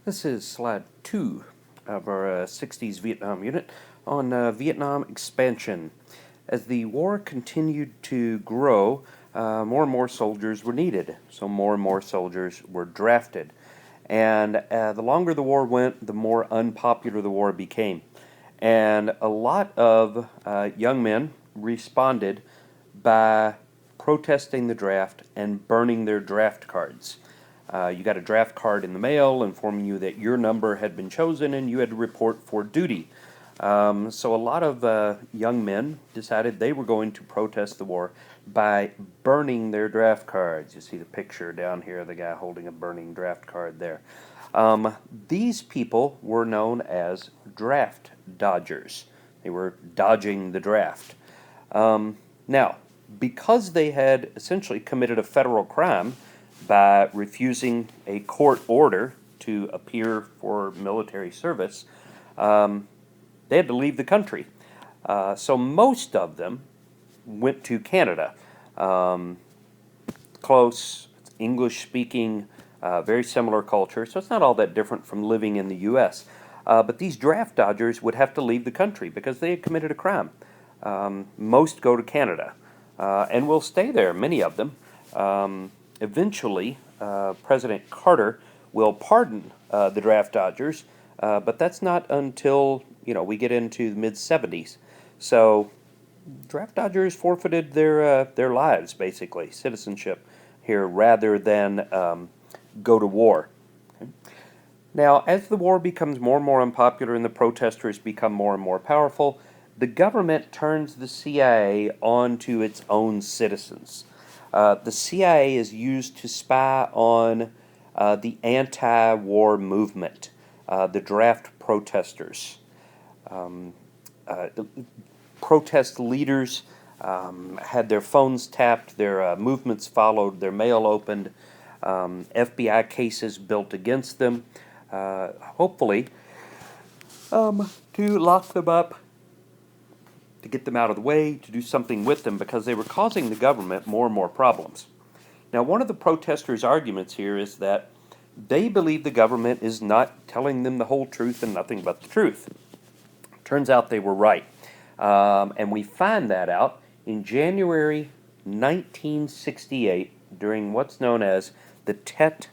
This is slide 2 of our 60s Vietnam unit on Vietnam expansion. As the war continued to grow, more and more soldiers were needed, so more and more soldiers were drafted. And the longer the war went, the more unpopular the war became. And a lot of young men responded by protesting the draft and burning their draft cards. You got a draft card in the mail informing you that your number had been chosen and you had to report for duty. So a lot of young men decided they were going to protest the war by burning their draft cards. You see the picture down here of the guy holding a burning draft card there. These people were known as draft dodgers. They were dodging the draft. Now, because they had essentially committed a federal crime by refusing a court order to appear for military service, they had to leave the country. So most of them went to Canada. Close, English-speaking, very similar culture, so it's not all that different from living in the U.S. But these draft dodgers would have to leave the country because they had committed a crime. Most go to Canada and will stay there, many of them. Eventually, President Carter will pardon the draft dodgers, but that's not until we get into the mid-70s. So draft dodgers forfeited their lives, basically, citizenship here, rather than go to war. Okay. Now, as the war becomes more and more unpopular and the protesters become more and more powerful, the government turns the CIA onto its own citizens. The CIA is used to spy on the anti-war movement, the draft protesters. Protest leaders had their phones tapped, their movements followed, their mail opened, FBI cases built against them, hopefully to lock them up, to get them out of the way, to do something with them, because they were causing the government more and more problems. Now, one of the protesters' arguments here is that they believe the government is not telling them the whole truth and nothing but the truth. Turns out they were right. And we find that out in January 1968 during what's known as the Tet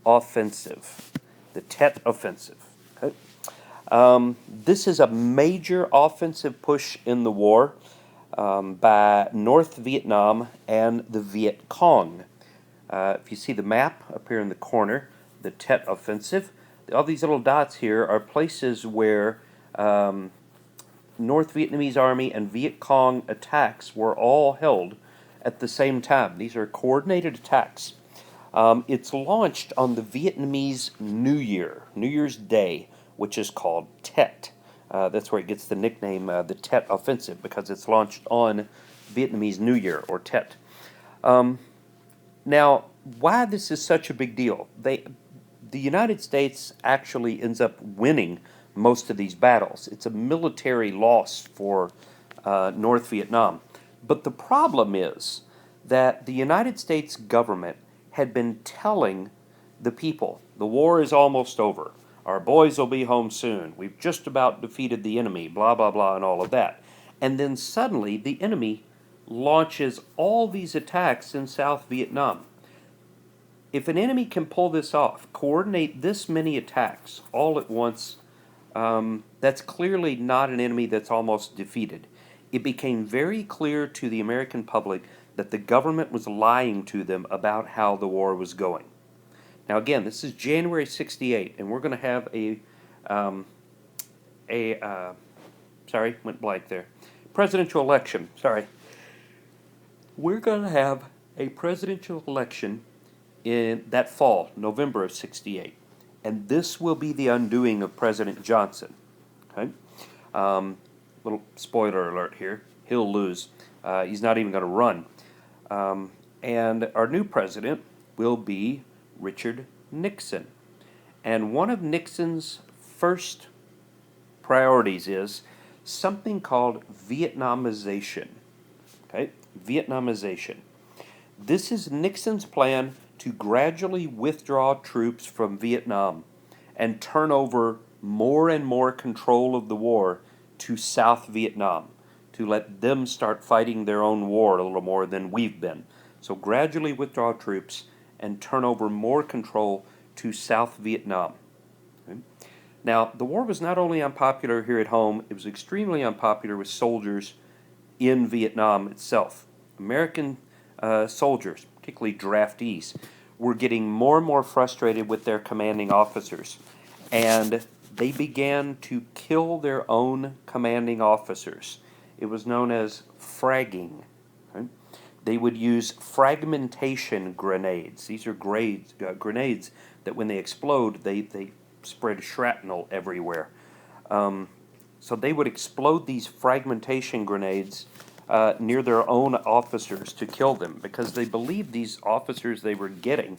Offensive. The Tet Offensive. Okay? This is a major offensive push in the war by North Vietnam and the Viet Cong. If you see the map up here in the corner, the Tet Offensive, all these little dots here are places where North Vietnamese Army and Viet Cong attacks were all held at the same time. These are coordinated attacks. It's launched on the Vietnamese New Year, New Year's Day, which is called Tet. That's where it gets the nickname the Tet Offensive, because it's launched on Vietnamese New Year, or Tet. Now, why this is such a big deal? The United States actually ends up winning most of these battles. It's a military loss for North Vietnam. But the problem is that the United States government had been telling the people, the war is almost over. Our boys will be home soon. We've just about defeated the enemy, blah, blah, blah, and all of that. And then suddenly the enemy launches all these attacks in South Vietnam. If an enemy can pull this off, coordinate this many attacks all at once, that's clearly not an enemy that's almost defeated. It became very clear to the American public that the government was lying to them about how the war was going. Now again, this is January 68, and we're going to have sorry, went blank there. Presidential election, sorry. We're going to have a presidential election in that fall, November of 68. And this will be the undoing of President Johnson. Okay? Little spoiler alert here. He'll lose. He's not even going to run. And our new president will be Richard Nixon. And one of Nixon's first priorities is something called Vietnamization. Okay? Vietnamization. This is Nixon's plan to gradually withdraw troops from Vietnam and turn over more and more control of the war to South Vietnam, to let them start fighting their own war a little more than we've been. So gradually withdraw troops and turn over more control to South Vietnam. Okay? Now, the war was not only unpopular here at home, it was extremely unpopular with soldiers in Vietnam itself. American soldiers, particularly draftees, were getting more and more frustrated with their commanding officers, and they began to kill their own commanding officers. It was known as fragging. Okay? They would use fragmentation grenades. These are grenades that when they explode, they spread shrapnel everywhere. So they would explode these fragmentation grenades near their own officers to kill them, because they believed these officers they were getting,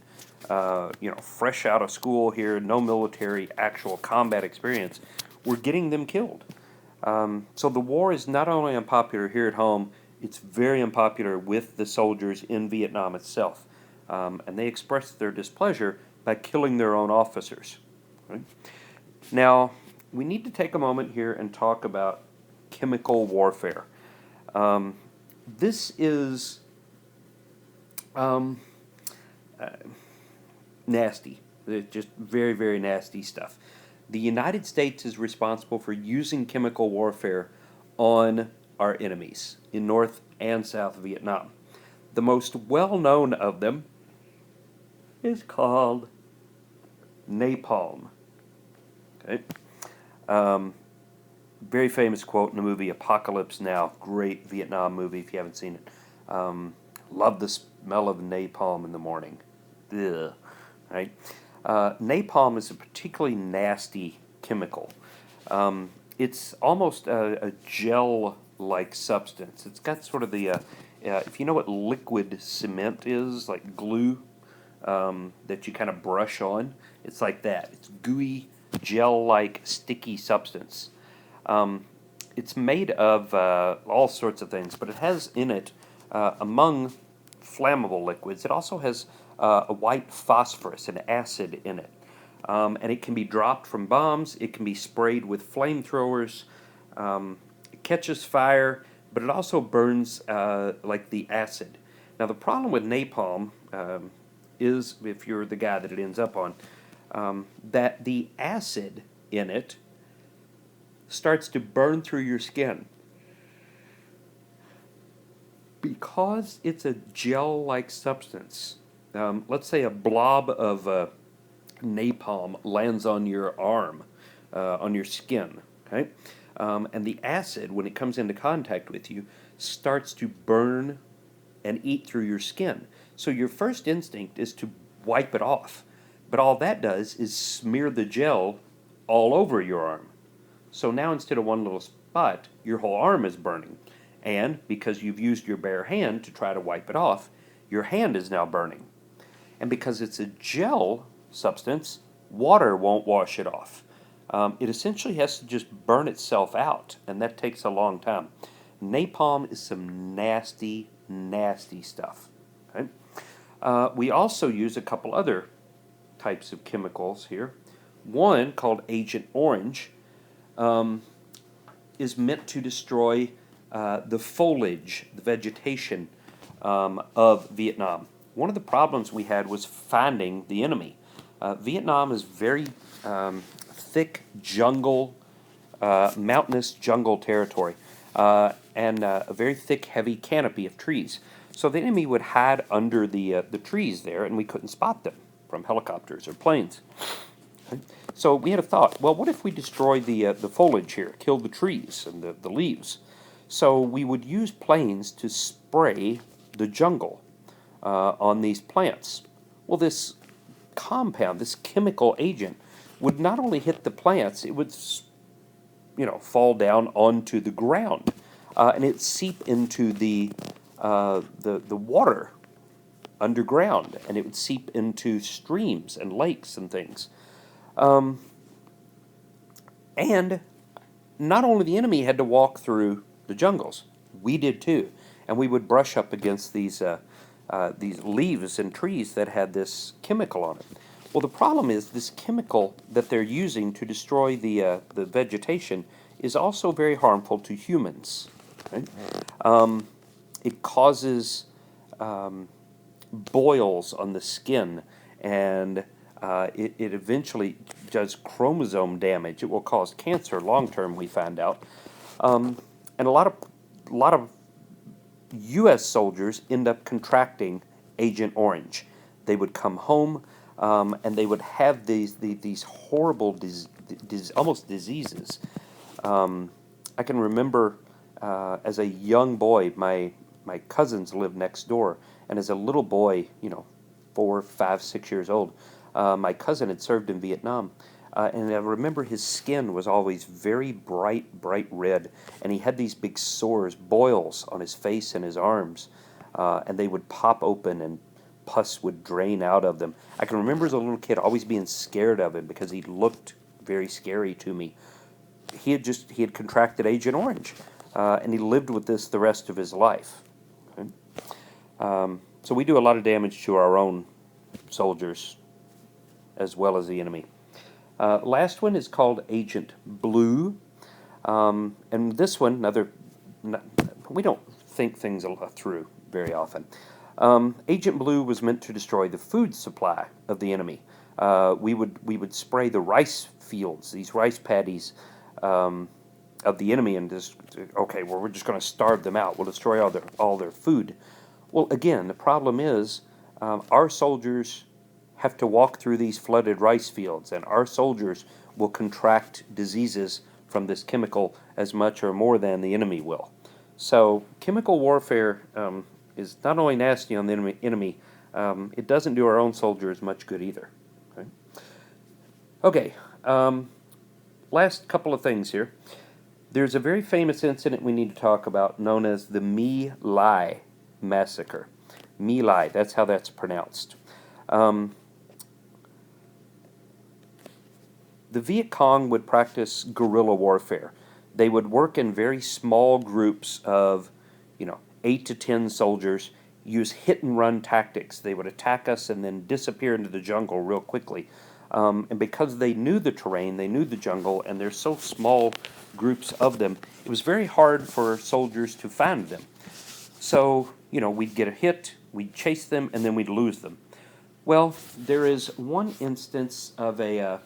fresh out of school here, no military actual combat experience, were getting them killed. So the war is not only unpopular here at home, it's very unpopular with the soldiers in Vietnam itself. And they expressed their displeasure by killing their own officers. Right? Now, we need to take a moment here and talk about chemical warfare. This is nasty. It's just very, very nasty stuff. The United States is responsible for using chemical warfare on our enemies in North and South Vietnam. The most well-known of them is called napalm. Okay. Very famous quote in the movie Apocalypse Now. Great Vietnam movie if you haven't seen it. Love the smell of napalm in the morning. Ugh. Right? Napalm is a particularly nasty chemical. It's almost a gel-like substance. It's got sort of the, if you know what liquid cement is, like glue that you kind of brush on, it's like that. It's gooey, gel-like, sticky substance. It's made of all sorts of things, but it has in it, among flammable liquids, it also has a white phosphorus, an acid in it. And it can be dropped from bombs, it can be sprayed with flamethrowers, it catches fire, but it also burns like the acid. Now the problem with napalm is, if you're the guy that it ends up on, that the acid in it starts to burn through your skin. Because it's a gel-like substance, let's say a blob of napalm lands on your arm, on your skin, okay? And the acid, when it comes into contact with you, starts to burn and eat through your skin. So your first instinct is to wipe it off. But all that does is smear the gel all over your arm. So now instead of one little spot, your whole arm is burning. And because you've used your bare hand to try to wipe it off, your hand is now burning. And because it's a gel substance, water won't wash it off. It essentially has to just burn itself out, and that takes a long time. Napalm is some nasty, nasty stuff. Okay? We also use a couple other types of chemicals here. One, called Agent Orange, is meant to destroy the foliage, the vegetation of Vietnam. One of the problems we had was finding the enemy. Vietnam is very thick jungle, mountainous jungle territory, and a very thick, heavy canopy of trees. So the enemy would hide under the trees there, and we couldn't spot them from helicopters or planes. Okay? So we had a thought, well, what if we destroy the foliage here, kill the trees and the leaves? So we would use planes to spray the jungle on these plants. Well, this compound, this chemical agent, would not only hit the plants, it would, fall down onto the ground, and it seep into the water underground, and it would seep into streams and lakes and things. And not only the enemy had to walk through the jungles, we did too, and we would brush up against these leaves and trees that had this chemical on it. Well, the problem is this chemical that they're using to destroy the vegetation is also very harmful to humans. Right? It causes boils on the skin, and it eventually does chromosome damage. It will cause cancer long term, we found out. And a lot of U.S. soldiers end up contracting Agent Orange. They would come home, and they would have these horrible almost diseases. I can remember as a young boy, my cousins lived next door, and as a little boy, 4, 5, 6 years old, my cousin had served in Vietnam. And I remember his skin was always very bright red, and he had these big sores, boils on his face and his arms, and they would pop open and pus would drain out of them. I can remember as a little kid always being scared of him because he looked very scary to me. He had contracted Agent Orange, and he lived with this the rest of his life. Okay? So we do a lot of damage to our own soldiers as well as the enemy. Last one is called Agent Blue, and this one, we don't think things through very often. Agent Blue was meant to destroy the food supply of the enemy. We would spray the rice fields, these rice paddies of the enemy, and just we're just going to starve them out. We'll destroy all their food. Well, again, the problem is our soldiers have to walk through these flooded rice fields, and our soldiers will contract diseases from this chemical as much or more than the enemy will. So chemical warfare is not only nasty on the enemy, it doesn't do our own soldiers much good either. Okay, last couple of things here. There's a very famous incident we need to talk about known as the My Lai massacre. My Lai, that's how that's pronounced. The Viet Cong would practice guerrilla warfare. They would work in very small groups of, 8 to 10 soldiers, use hit-and-run tactics. They would attack us and then disappear into the jungle real quickly. And because they knew the terrain, they knew the jungle, and there's so small groups of them, it was very hard for soldiers to find them. So, we'd get a hit, we'd chase them, and then we'd lose them. Well, there is one instance of a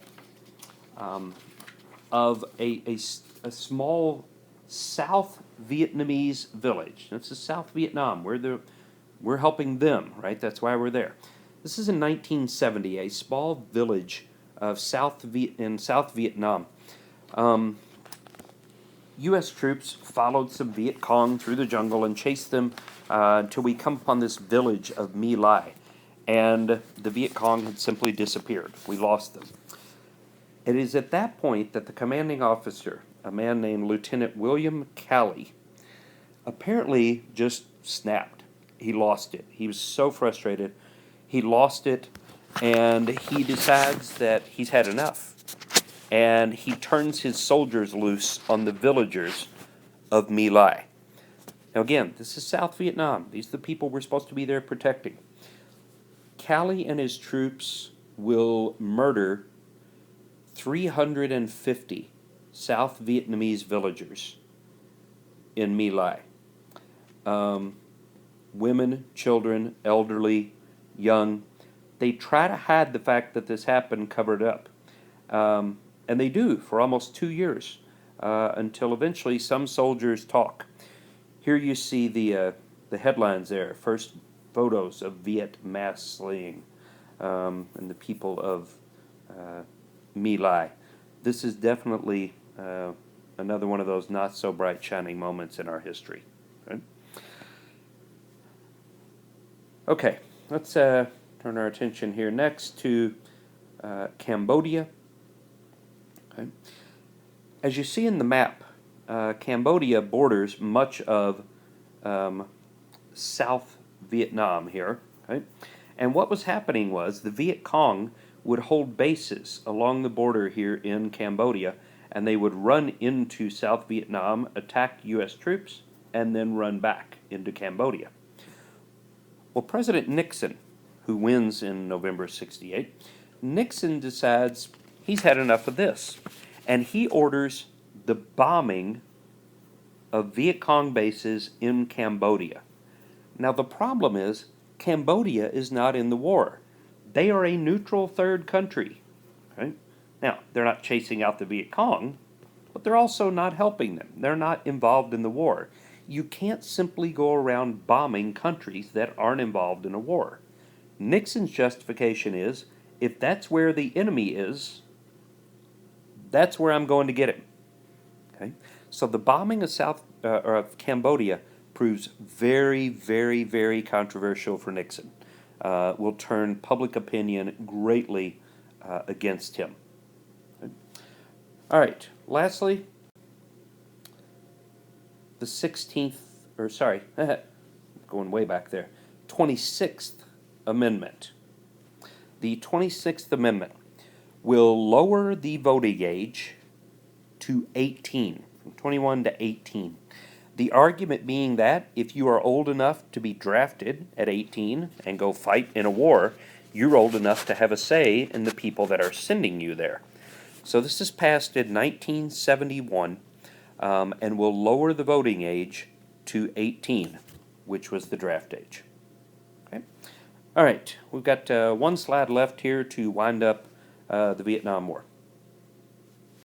small South Vietnamese village. This is South Vietnam. We're helping them, right? That's why we're there. This is in 1970, a small village of in South Vietnam. U.S. troops followed some Viet Cong through the jungle and chased them until we come upon this village of My Lai. And the Viet Cong had simply disappeared. We lost them. It is at that point that the commanding officer, a man named Lieutenant William Calley, apparently just snapped. He lost it. He was so frustrated. He lost it, and he decides that he's had enough. And he turns his soldiers loose on the villagers of My Lai. Now again, this is South Vietnam. These are the people we're supposed to be there protecting. Calley and his troops will murder 350 South Vietnamese villagers in My Lai. Women, children, elderly, young. They try to hide the fact that this happened, covered up. And they do for almost 2 years, until eventually some soldiers talk. Here you see the headlines there. First photos of Viet mass slaying, and the people of My Lai. This is definitely another one of those not so bright shining moments in our history. Right? Okay, let's turn our attention here next to Cambodia. Okay. As you see in the map, Cambodia borders much of South Vietnam here. Okay? And what was happening was the Viet Cong would hold bases along the border here in Cambodia, and they would run into South Vietnam, attack U.S. troops, and then run back into Cambodia. Well, President Nixon, who wins in November '68, Nixon decides he's had enough of this, and he orders the bombing of Viet Cong bases in Cambodia. Now the problem is, Cambodia is not in the war. They are a neutral third country. Right? Now, they're not chasing out the Viet Cong, but they're also not helping them. They're not involved in the war. You can't simply go around bombing countries that aren't involved in a war. Nixon's justification is, if that's where the enemy is, that's where I'm going to get him. Okay? So the bombing of of Cambodia proves very, very, very controversial for Nixon. Will turn public opinion greatly against him. All right. Lastly, the 16th, or sorry, going way back there, 26th Amendment. The 26th Amendment will lower the voting age to 18, from 21 to 18. The argument being that if you are old enough to be drafted at 18 and go fight in a war, you're old enough to have a say in the people that are sending you there. So this is passed in 1971 and will lower the voting age to 18, which was the draft age. Okay. All right, we've got one slide left here to wind up the Vietnam War.